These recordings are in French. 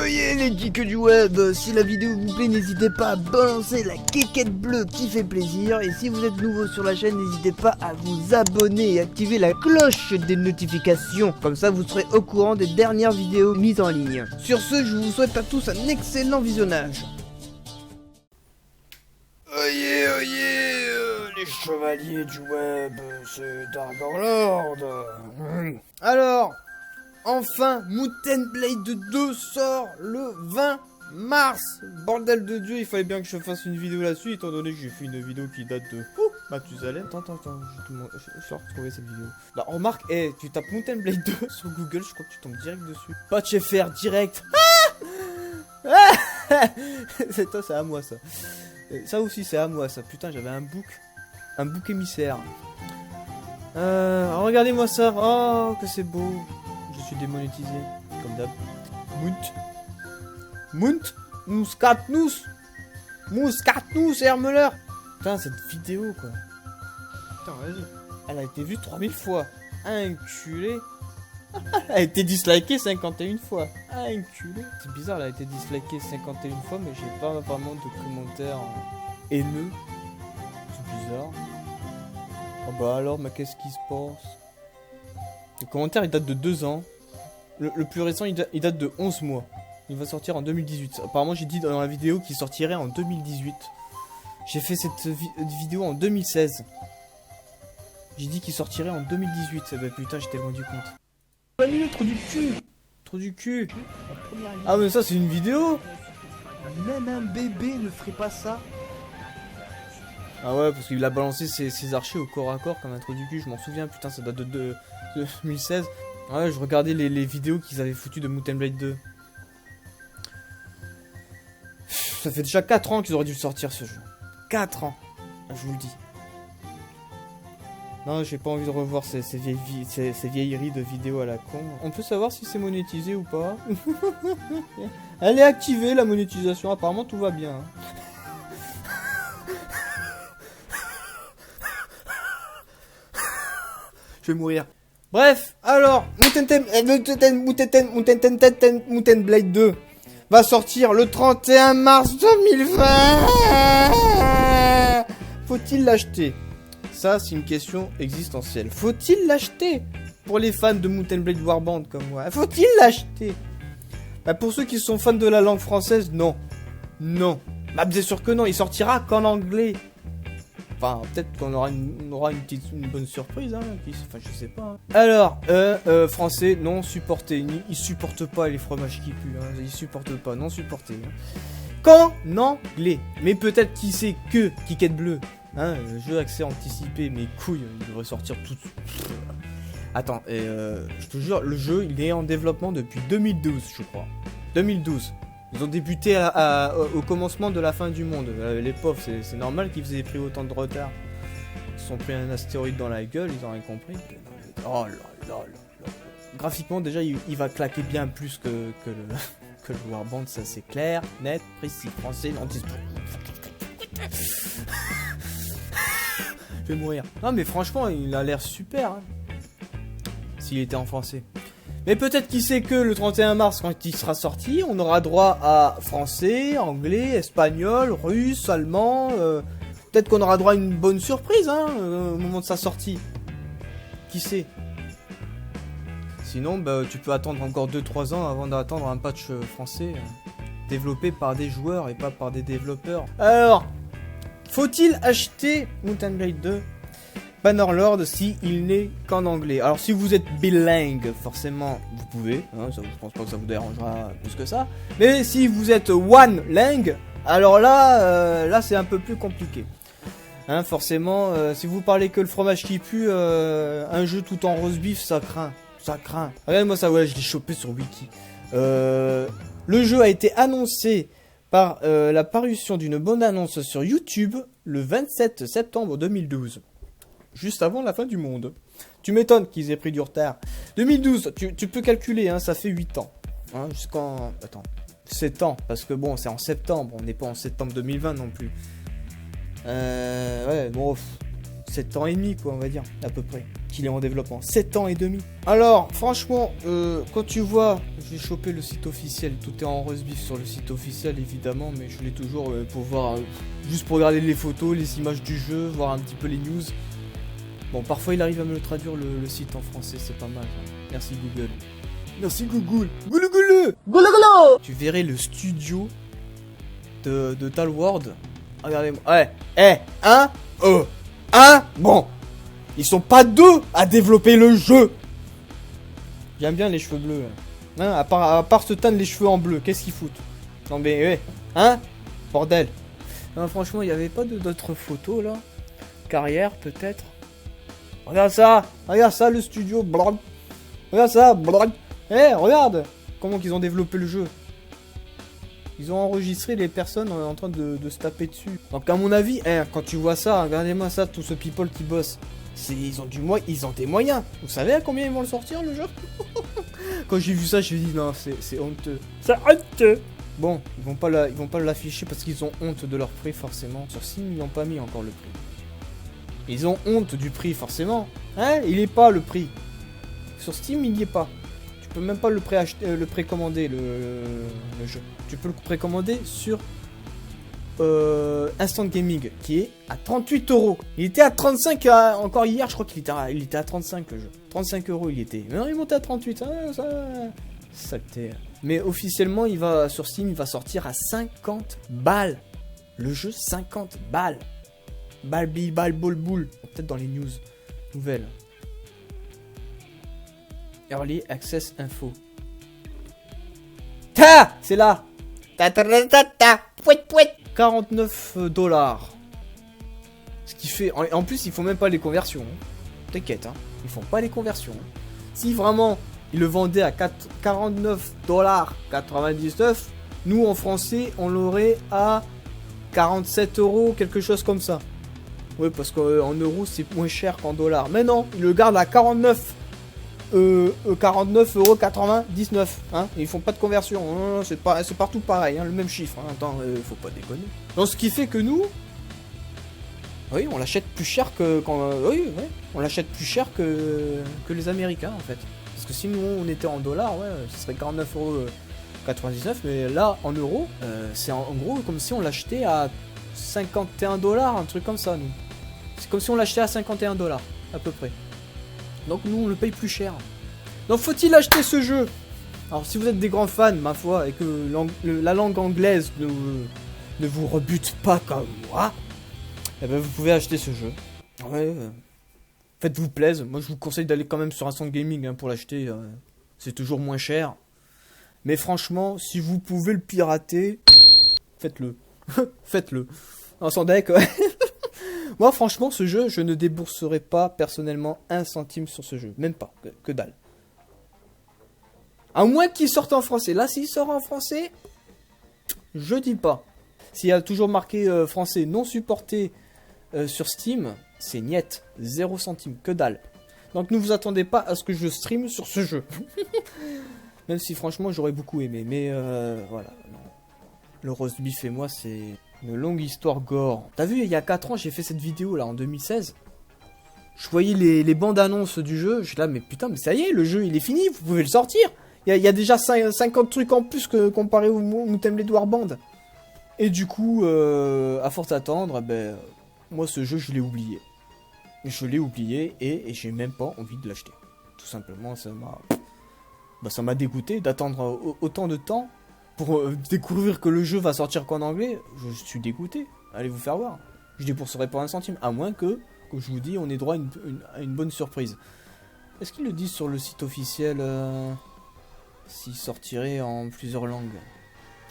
Oyez les geeks du web, si la vidéo vous plaît, n'hésitez pas à balancer la quéquette bleue qui fait plaisir. Et si vous êtes nouveau sur la chaîne, n'hésitez pas à vous abonner et activer la cloche des notifications. Comme ça, vous serez au courant des dernières vidéos mises en ligne. Sur ce, je vous souhaite à tous un excellent visionnage. Oyez, les chevaliers du web, c'est Dark Lord. Alors... Enfin, Mountain Blade 2 sort le 20 mars. Bordel de Dieu, il fallait bien que je fasse une vidéo là-dessus, étant donné que j'ai fait une vidéo qui date de Mathusalem. Attends, je vais retrouver cette vidéo. Là, remarque, tu tapes Mountain Blade 2 sur Google, je crois que tu tombes direct dessus. Patch FR direct. C'est toi, c'est à moi ça. Ça aussi, c'est à moi ça. Putain, j'avais un bouc émissaire. Regardez-moi ça. Oh, que c'est beau. Je suis démonétisé, comme d'hab. Muskatnuss, Hermeleur. Putain, cette vidéo, quoi. Putain, vas-y. Elle a été vue 3000 fois. Inculé. Elle a été dislikée 51 fois. Inculé. C'est bizarre, elle a été dislikée 51 fois, mais j'ai pas vraiment de commentaires haineux. C'est bizarre. Oh bah alors, mais qu'est-ce qui se passe? Le commentaire, il date de 2 ans. Le plus récent, il date de 11 mois. Il va sortir en 2018. Apparemment, j'ai dit dans la vidéo qu'il sortirait en 2018. J'ai fait cette vidéo en 2016. J'ai dit qu'il sortirait en 2018. Eh ben putain, j'étais rendu compte. Pas nul, trop du cul. Trop du cul. Ah mais ça, c'est une vidéo. Même un bébé ne ferait pas ça. Ah ouais, parce qu'il a balancé ses archers au corps à corps comme un trou du cul. Je m'en souviens, putain, ça date de 2016. Ouais, je regardais les vidéos qu'ils avaient foutues de Mountain Blade 2. Ça fait déjà 4 ans qu'ils auraient dû sortir ce jeu. 4 ans, je vous le dis. Non, j'ai pas envie de revoir ces vieilleries de vidéos à la con. On peut savoir si c'est monétisé ou pas. Elle est activée, la monétisation. Apparemment, tout va bien. Je vais mourir. Bref, alors, Mountain Blade 2 va sortir le 31 mars 2020. Faut-il l'acheter? Ça, c'est une question existentielle. Faut-il l'acheter? Pour les fans de Mountain Blade Warband comme moi, faut-il l'acheter? Bah, pour ceux qui sont fans de la langue française, non. Non. Bah, bien sûr que non, il sortira qu'en anglais. Enfin, peut-être qu'on aura une bonne surprise, hein. Enfin, je sais pas. Hein. Alors, français, non supporté. Ils supportent pas les fromages qui puent. Hein. Ils supportent pas, non supporté. Hein. Qu'en anglais. Mais peut-être qui sait que Kiket Bleu. Hein, jeu accès anticipé. Mes couilles, il devrait sortir tout de suite. Attends, je te jure, le jeu, il est en développement depuis 2012, je crois. 2012. Ils ont débuté au commencement de la fin du monde. Les pauvres, c'est normal qu'ils aient pris autant de retard. Ils se sont pris un astéroïde dans la gueule, ils ont rien compris. Oh là là là là. Graphiquement, déjà, il va claquer bien plus que le Warband, ça c'est clair, net, précis, français, non, je vais mourir. Non mais franchement, il a l'air super, hein, s'il était en français. Mais peut-être qui sait que le 31 mars, quand il sera sorti, on aura droit à français, anglais, espagnol, russe, allemand. Peut-être qu'on aura droit à une bonne surprise, hein, au moment de sa sortie. Qui sait? Sinon, bah, tu peux attendre encore 2-3 ans avant d'attendre un patch français développé par des joueurs et pas par des développeurs. Alors, faut-il acheter Mountain Blade 2 Bannerlord si il n'est qu'en anglais? Alors si vous êtes bilingue, forcément vous pouvez, hein, ça, je pense pas que ça vous dérangera plus que ça. Mais si vous êtes one langue, alors là, c'est un peu plus compliqué. Hein, forcément, si vous parlez que le fromage qui pue, un jeu tout en rose beef, ça craint. Ça craint. Regardez-moi ça, ouais, je l'ai chopé sur Wiki. Le jeu a été annoncé par la parution d'une bonne annonce sur YouTube le 27 septembre 2012. Juste avant la fin du monde. Tu m'étonnes qu'ils aient pris du retard. 2012, tu peux calculer, hein, ça fait 8 ans. Hein, jusqu'en... Attends. 7 ans, parce que bon, c'est en septembre. On n'est pas en septembre 2020 non plus. Ouais, bon... 7 ans et demi, quoi, on va dire, à peu près, qu'il est en développement. 7 ans et demi. Alors, franchement, quand tu vois, j'ai chopé le site officiel, tout est en rose beef sur le site officiel, évidemment, mais je l'ai toujours pour voir, juste pour regarder les photos, les images du jeu, voir un petit peu les news. Bon, parfois, il arrive à me le traduire, le site en français, c'est pas mal. Hein. Merci Google. Merci Google. Google. Tu verrais le studio de Talworld. Regardez-moi. Ouais. Bon. Ils sont pas deux à développer le jeu. J'aime bien les cheveux bleus. Hein, à part se teindre les cheveux en bleu. Qu'est-ce qu'ils foutent? Non mais ouais. Hein? Bordel. Non, franchement, il n'y avait pas d'autres photos là. Carrière peut-être. Regarde ça le studio. Blog. Regarde ça. Blog. Regarde comment qu'ils ont développé le jeu. Ils ont enregistré les personnes en train de se taper dessus. Donc à mon avis, quand tu vois ça, regardez-moi ça, tout ce people qui bosse. Ils ont des moyens. Vous savez à combien ils vont le sortir le jeu? Quand j'ai vu ça, je me suis dit non, c'est honteux. C'est honteux. Bon, ils vont pas l'afficher parce qu'ils ont honte de leur prix forcément. Sur Steam, ils n'ont pas mis encore le prix. Ils ont honte du prix forcément. Hein? Il est pas le prix. Sur Steam, il n'y est pas. Tu peux même pas le précommander le jeu. Tu peux le précommander sur Instant Gaming qui est à 38 €. Il était à 35 encore hier, je crois qu'il était à 35 le jeu. 35 € il était. Mais non, il montait à 38. Hein, ça saleté. Mais officiellement, sur Steam, il va sortir à 50 balles. Le jeu 50 balles. Ball, boule. Peut-être dans les news nouvelles. Early Access Info. C'est là. 49 $. Ce qui fait... En plus, ils font même pas les conversions. T'inquiète, hein. Ils font pas les conversions. Si vraiment, ils le vendaient à 49,99 $, nous, en français, on l'aurait à 47 €, quelque chose comme ça. Oui, parce qu'en euros, c'est moins cher qu'en dollars. Mais non, ils le gardent à 49,99 €, hein, ils font pas de conversion, hein, c'est partout pareil, hein, le même chiffre, hein, attends, faut pas déconner. Donc ce qui fait que nous, oui, on l'achète plus cher on l'achète plus cher que les Américains en fait. Parce que si nous on était en dollars, ouais, ce serait 49,99 €, mais là en euros, c'est en gros comme si on l'achetait à 51 $, un truc comme ça, nous. C'est comme si on l'achetait à 51 $ à peu près. Donc nous on le paye plus cher. Donc faut-il acheter ce jeu? Alors si vous êtes des grands fans, ma foi, et que la langue anglaise ne vous rebute pas comme moi, eh ben vous pouvez acheter ce jeu. Ouais, faites-vous plaisir. Moi je vous conseille d'aller quand même sur Instant Gaming hein, pour l'acheter. C'est toujours moins cher. Mais franchement, si vous pouvez le pirater, faites-le. Faites-le. En son deck, ouais. Moi, franchement, ce jeu, je ne débourserai pas personnellement 1 centime sur ce jeu. Même pas. Que dalle. À moins qu'il sorte en français. Là, s'il sort en français, je dis pas. S'il y a toujours marqué français non supporté sur Steam, c'est niet. 0 centime. Que dalle. Donc, ne vous attendez pas à ce que je stream sur ce jeu. Même si, franchement, j'aurais beaucoup aimé. Mais, voilà. Non. Le roast beef et moi, c'est... une longue histoire gore. T'as vu, il y a 4 ans, j'ai fait cette vidéo là en 2016. Je voyais les bandes annonces du jeu. Je suis là, mais putain, mais ça y est, le jeu il est fini, vous pouvez le sortir. Il y a déjà 50 trucs en plus que comparé au Mount & Blade Warband. Et du coup, à force d'attendre, ben, moi ce jeu je l'ai oublié. Je l'ai oublié et j'ai même pas envie de l'acheter. Tout simplement, ça m'a dégoûté d'attendre autant de temps. Pour découvrir que le jeu va sortir qu'en anglais, je suis dégoûté. Allez vous faire voir. Je débourserai pas 1 centime. À moins que, comme je vous dis, on ait droit à une bonne surprise. Est-ce qu'ils le disent sur le site officiel s'il sortirait en plusieurs langues?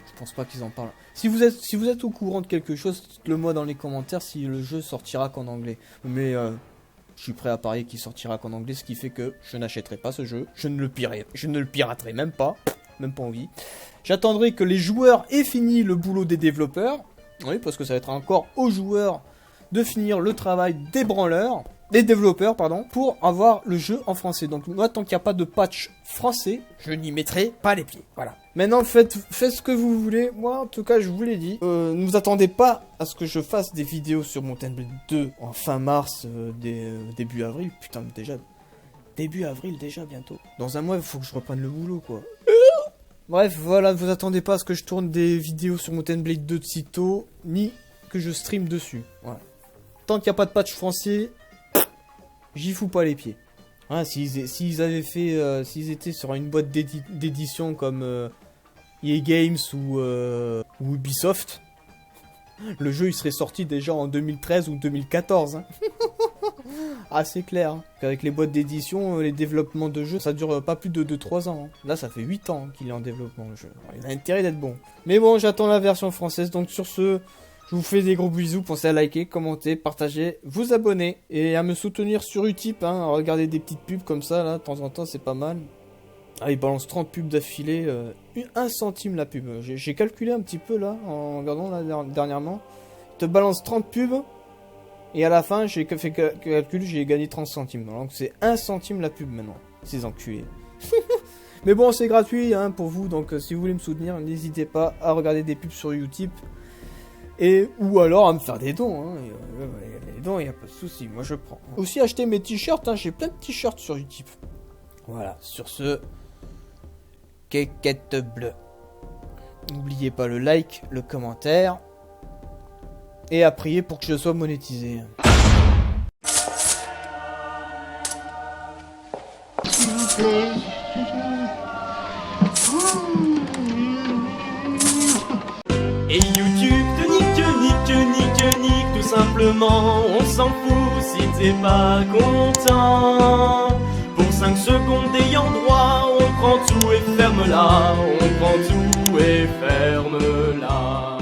Je pense pas qu'ils en parlent. Si vous êtes au courant de quelque chose, dites-le moi dans les commentaires si le jeu sortira qu'en anglais. Mais je suis prêt à parier qu'il sortira qu'en anglais, ce qui fait que je n'achèterai pas ce jeu. Je ne le piraterai même pas. Même pas envie. J'attendrai que les joueurs aient fini le boulot des développeurs. Oui, parce que ça va être encore aux joueurs de finir le travail des branleurs. des développeurs, pardon, pour avoir le jeu en français. Donc moi, tant qu'il n'y a pas de patch français, je n'y mettrai pas les pieds. Voilà. Maintenant, faites ce que vous voulez. Moi, en tout cas, je vous l'ai dit. Ne vous attendez pas à ce que je fasse des vidéos sur Mountain Blade 2 en fin mars, début avril. Putain, déjà, début avril déjà bientôt. Dans un mois, il faut que je reprenne le boulot, quoi. Bref, voilà, ne vous attendez pas à ce que je tourne des vidéos sur Mountain Blade 2 de sitôt, ni que je stream dessus. Voilà. Tant qu'il n'y a pas de patch français, j'y fous pas les pieds. Voilà, s'ils avaient fait, s'ils étaient sur une boîte d'édition comme EA Games ou Ubisoft, le jeu il serait sorti déjà en 2013 ou 2014. Hein. Ah, c'est clair. Hein. Avec les boîtes d'édition, les développements de jeux, ça dure pas plus de 2-3 ans. Hein. Là, ça fait 8 ans qu'il est en développement le jeu. Il a intérêt d'être bon. Mais bon, j'attends la version française. Donc sur ce, je vous fais des gros bisous. Pensez à liker, commenter, partager, vous abonner et à me soutenir sur Utip. Hein, à regarder des petites pubs comme ça, là, de temps en temps, c'est pas mal. Ah, il balance 30 pubs d'affilée. 1 centime la pub. J'ai calculé un petit peu là, en regardant là, dernièrement. Il te balance 30 pubs. Et à la fin, j'ai fait calcul, j'ai gagné 30 centimes. Donc c'est 1 centime la pub maintenant. Ces enculés. Mais bon, c'est gratuit hein, pour vous. Donc si vous voulez me soutenir, n'hésitez pas à regarder des pubs sur Utip. Ou alors à me faire des dons. Hein. Les dons, il n'y a pas de souci. Moi, je prends. Aussi, acheter mes t-shirts. Hein. J'ai plein de t-shirts sur Utip. Voilà. Sur ce, quéquette bleue. N'oubliez pas le like, le commentaire. Et à prier pour que je sois monétisé. Et YouTube te nique tout simplement. On s'en fout si t'es pas content. Pour 5 secondes ayant droit, on prend tout et ferme-la. On prend tout et ferme-la.